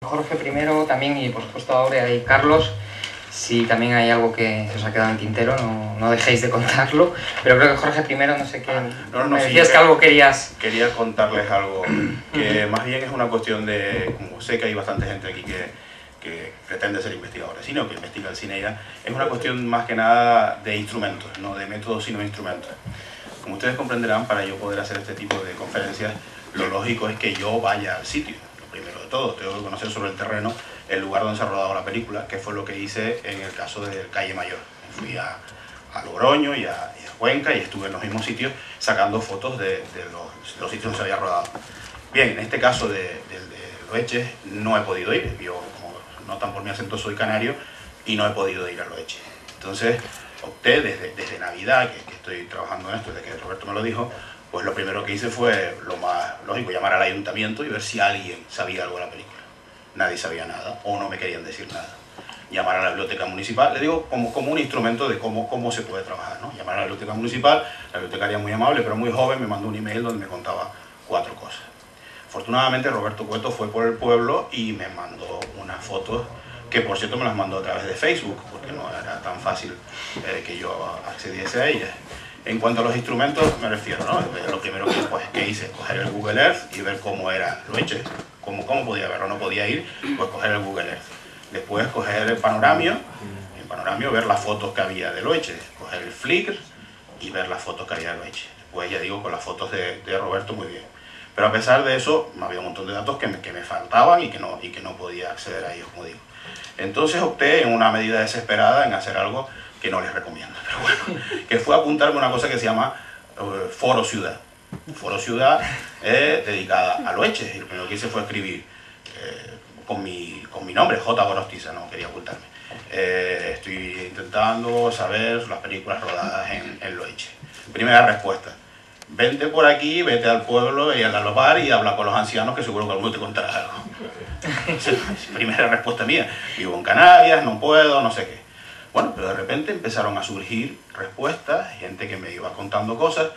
Jorge primero también, y por supuesto Aurea y Carlos, si también hay algo que se os ha quedado en tintero, no dejéis de contarlo, pero creo que Jorge primero, no sé qué, me decías que algo querías... Quería contarles algo, que más bien es una cuestión de, como sé que hay bastante gente aquí que pretende ser investigador de cine o que investiga el cine ya, es una cuestión más que nada de instrumentos, no de métodos sino de instrumentos. Como ustedes comprenderán, para yo poder hacer este tipo de conferencias, lo lógico es que yo vaya al sitio. Primero de todo, tengo que conocer sobre el terreno el lugar donde se ha rodado la película, que fue lo que hice en el caso de Calle Mayor. Fui a Logroño y a Cuenca y estuve en los mismos sitios sacando fotos de los sitios donde se había rodado. Bien, en este caso de Loeches no he podido ir. Yo, como notan por mi acento, soy canario y no he podido ir a Loeches. Entonces opté desde Navidad, que estoy trabajando en esto, desde que Roberto me lo dijo, pues lo primero que hice fue, lo más lógico, llamar al ayuntamiento y ver si alguien sabía algo de la película. Nadie sabía nada, o no me querían decir nada. Llamar a la biblioteca municipal, le digo como un instrumento de cómo se puede trabajar, ¿no? Llamar a la biblioteca municipal, la bibliotecaria muy amable, pero muy joven, me mandó un email donde me contaba 4 cosas. Afortunadamente Roberto Cueto fue por el pueblo y me mandó unas fotos, que por cierto me las mandó a través de Facebook, porque no era tan fácil que yo accediese a ellas. En cuanto a los instrumentos, me refiero, ¿no? Lo primero que hice es coger el Google Earth y ver cómo era Loeches, cómo podía verlo, no podía ir, pues coger el Google Earth. Después coger el Panoramio, en Panoramio ver las fotos que había de Loeches, coger el Flickr y ver las fotos que había de Loeches. Después, ya digo, con las fotos de Roberto muy bien. Pero a pesar de eso, había un montón de datos que me faltaban y que no podía acceder a ellos, como digo. Entonces opté, en una medida desesperada, en hacer algo que no les recomiendo, pero bueno, que fue apuntarme a una cosa que se llama Foro Ciudad. Foro Ciudad es dedicada a Loeches, y lo primero que hice fue escribir con mi nombre, J. Gorostiza, no quería ocultarme. Estoy intentando saber las películas rodadas en Loeches. Primera respuesta: vente por aquí, vete al pueblo y al galopar y habla con los ancianos, que seguro que alguno te contará algo. Primera respuesta mía. Vivo en Canarias, no puedo, no sé qué. Bueno, pero de repente empezaron a surgir respuestas, gente que me iba contando cosas,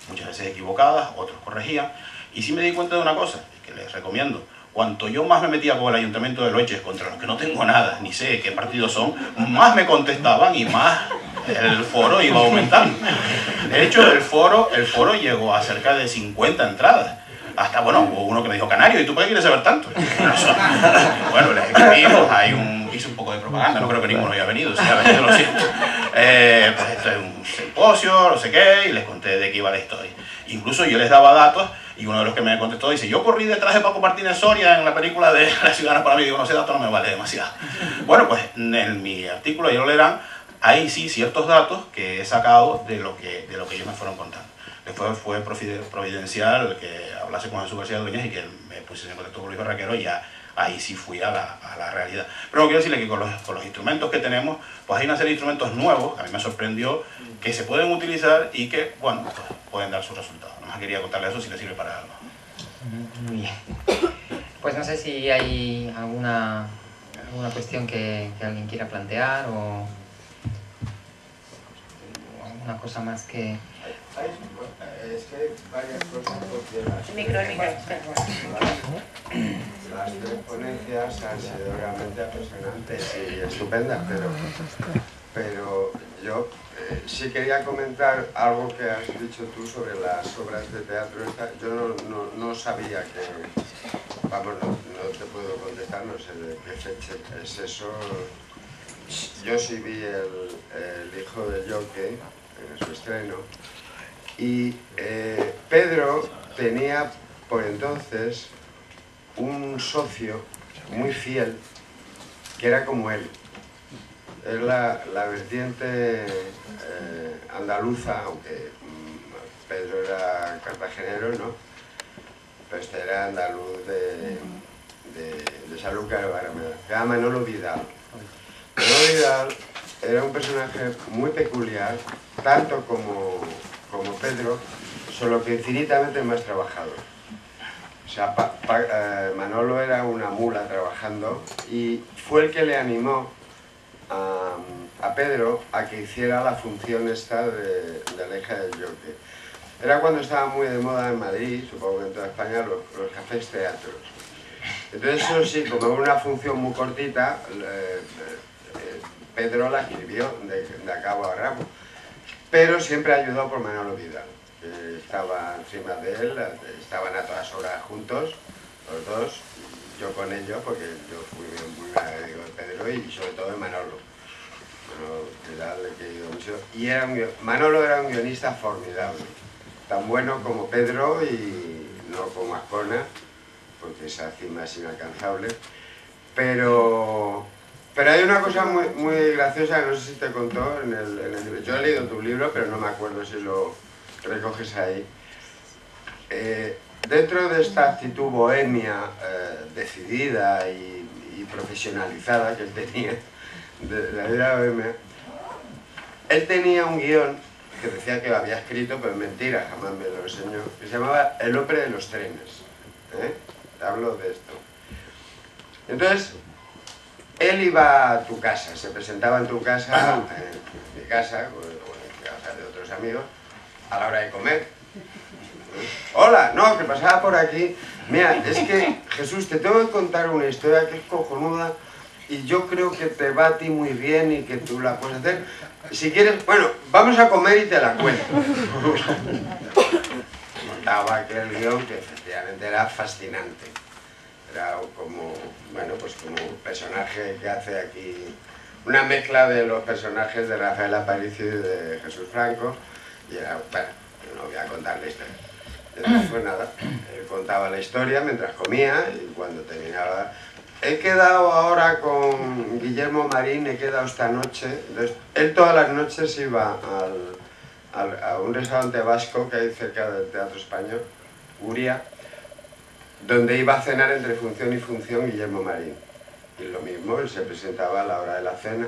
muchas veces equivocadas, otros corregían, y sí me di cuenta de una cosa, que les recomiendo. Cuanto yo más me metía con el ayuntamiento de Loeches, contra los que no tengo nada, ni sé qué partidos son, más me contestaban y más el foro iba aumentando. De hecho, el foro llegó a cerca de 50 entradas. Hasta, bueno, hubo uno que me dijo: Canario, ¿y tú por qué quieres saber tanto? Bueno, les escribí, hice un poco de propaganda, no creo que ninguno haya venido, si ha venido lo siento. Pues esto es un simposio, no sé qué, y les conté de qué iba la historia. Incluso yo les daba datos, y uno de los que me contestó dice: yo corrí detrás de Paco Martínez Soria en la película de La Ciudadana para mí. Digo, no, ese dato no me vale demasiado. Bueno, pues en mi artículo, ya lo leerán, hay sí ciertos datos que he sacado de lo que ellos me fueron contando. Después fue providencial que hablase con Jesús García Dueñas y que me pusiese en contacto con Luis Barraquero, y ya ahí sí fui a la realidad. Pero quiero decirle que con los instrumentos que tenemos, pues hay una serie de instrumentos nuevos, a mí me sorprendió, que se pueden utilizar y que, bueno, pues pueden dar sus resultados. Nomás quería contarle eso si le sirve para algo. Muy bien. Pues no sé si hay alguna cuestión que alguien quiera plantear o alguna cosa más que... Es que hay varias cosas porque las tres ponencias han sido realmente apasionantes y estupendas, pero yo sí quería comentar algo que has dicho tú sobre las obras de teatro. Yo no sabía que, vamos, no te puedo contestar, no sé de qué fecha es eso. Yo sí vi el hijo de Joque en su estreno. Y Pedro tenía por entonces un socio muy fiel que era como él. Es la vertiente andaluza, aunque Pedro era cartagenero, ¿no? Pero este era andaluz de Sanlúcar de Barrameda. Se llama Manolo Vidal. Manolo Vidal era un personaje muy peculiar, tanto como Pedro, solo que infinitamente más trabajador. O sea, Manolo era una mula trabajando y fue el que le animó a Pedro a que hiciera la función esta de la hija del Joque. Era cuando estaba muy de moda en Madrid, supongo que en toda España, los cafés teatros. Entonces eso sí, como una función muy cortita, Pedro la escribió de cabo a rabo, pero siempre ayudó por Manolo Vidal, que estaba encima de él, estaban a todas horas juntos, los dos, yo con ellos, porque yo fui muy amigo de Pedro y sobre todo de Manolo. Manolo Vidal le he querido mucho, y Manolo era un guionista formidable, tan bueno como Pedro y no como Azcona, porque esa cima es inalcanzable, pero hay una cosa muy graciosa que no sé si te contó en el libro. Yo he leído tu libro, pero no me acuerdo si lo recoges ahí. Dentro de esta actitud bohemia, decidida y profesionalizada que él tenía, de la vida bohemia, él tenía un guión que decía que lo había escrito, pero es mentira, jamás me lo enseñó, que se llamaba El hombre de los trenes. Te hablo de esto. Entonces, él iba a tu casa, se presentaba en tu casa, en mi casa, o en casa de otros amigos, a la hora de comer. Hola, no, que pasaba por aquí. Mira, es que, Jesús, te tengo que contar una historia que es cojonuda y yo creo que te va a ti muy bien y que tú la puedes hacer. Si quieres, bueno, vamos a comer y te la cuento. Montaba aquel guión que efectivamente era fascinante. Era como, bueno, pues como un personaje que hace aquí una mezcla de los personajes de Rafael Aparicio y de Jesús Franco, y era, bueno, yo no voy a contar la historia. Entonces, pues nada, él contaba la historia mientras comía y cuando terminaba, he quedado ahora con Guillermo Marín, he quedado esta noche. Entonces, él todas las noches iba a un restaurante vasco que hay cerca del Teatro Español, Uria, donde iba a cenar entre función y función Guillermo Marín. Y lo mismo, él se presentaba a la hora de la cena.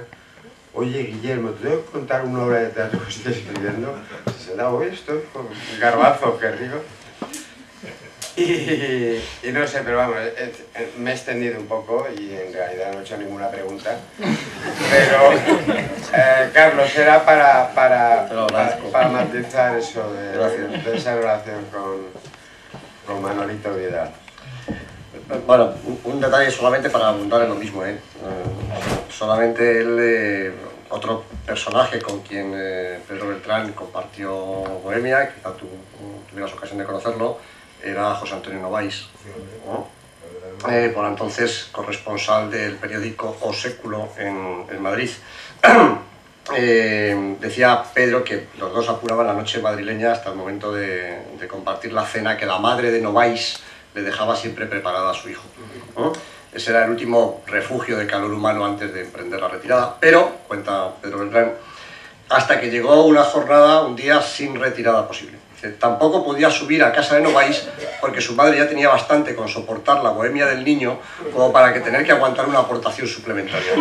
Oye, Guillermo, ¿te tengo que contar una obra de teatro que estoy escribiendo? Se sentaba, oye, estoy con garbanzo, qué rico. Y no sé, pero vamos, me he extendido un poco y en realidad no he hecho ninguna pregunta. Pero, Carlos, era para matizar eso de esa relación con Manolito Vidal. Bueno, un detalle solamente para abundar en lo mismo, solamente él, otro personaje con quien Pedro Beltrán compartió Bohemia, quizá tú tuvieras ocasión de conocerlo, era José Antonio Novais, ¿no? Por entonces corresponsal del periódico O Século en Madrid. Decía Pedro que los dos apuraban la noche madrileña hasta el momento de compartir la cena que la madre de Novais le dejaba siempre preparada a su hijo, ¿no? Ese era el último refugio de calor humano antes de emprender la retirada, pero, cuenta Pedro Beltrán, hasta que llegó una jornada, un día sin retirada posible. Dice, tampoco podía subir a casa de Novais porque su madre ya tenía bastante con soportar la bohemia del niño como para que tener que aguantar una aportación suplementaria.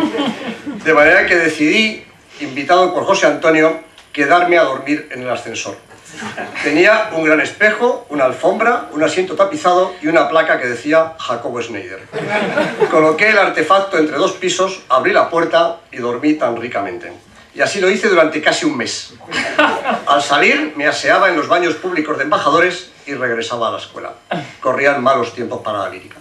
De manera que decidí, invitado por José Antonio, quedarme a dormir en el ascensor. Tenía un gran espejo, una alfombra, un asiento tapizado y una placa que decía Jacobo Schneider. Coloqué el artefacto entre dos pisos, abrí la puerta y dormí tan ricamente. Y así lo hice durante casi un mes. Al salir me aseaba en los baños públicos de embajadores y regresaba a la escuela. Corrían malos tiempos para la lírica.